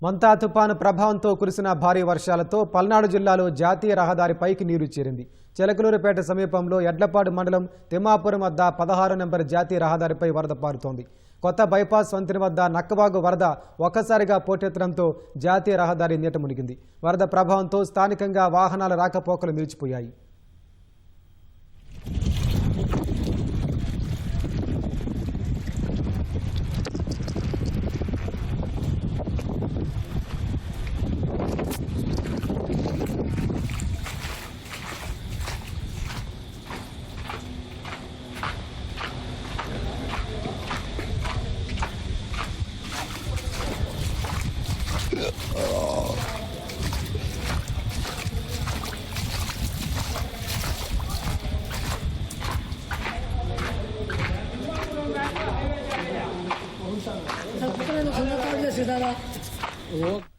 మంతా తుపాను ప్రభావంతో కురిసిన భారీ వర్షాలతో పల్నాడు జిల్లాలో జాతీయ రహదారిపైకి నీరు చేరింది. చిలకలూరుపేట సమీపంలో ఎడ్లపాడు మండలం తిమ్మాపురం వద్ద 16 నంబర్ జాతీయ రహదారిపై వరద పారుతోంది. కొత్త బైపాస్ వంతెన వద్ద నక్కబాగు వరద ఒక్కసారిగా పోటెత్తడంతో జాతీయ రహదారి నీట మునిగింది. వరద ప్రభావంతో స్థానికంగా వాహనాల రాకపోకలు నిలిచిపోయాయి. Saya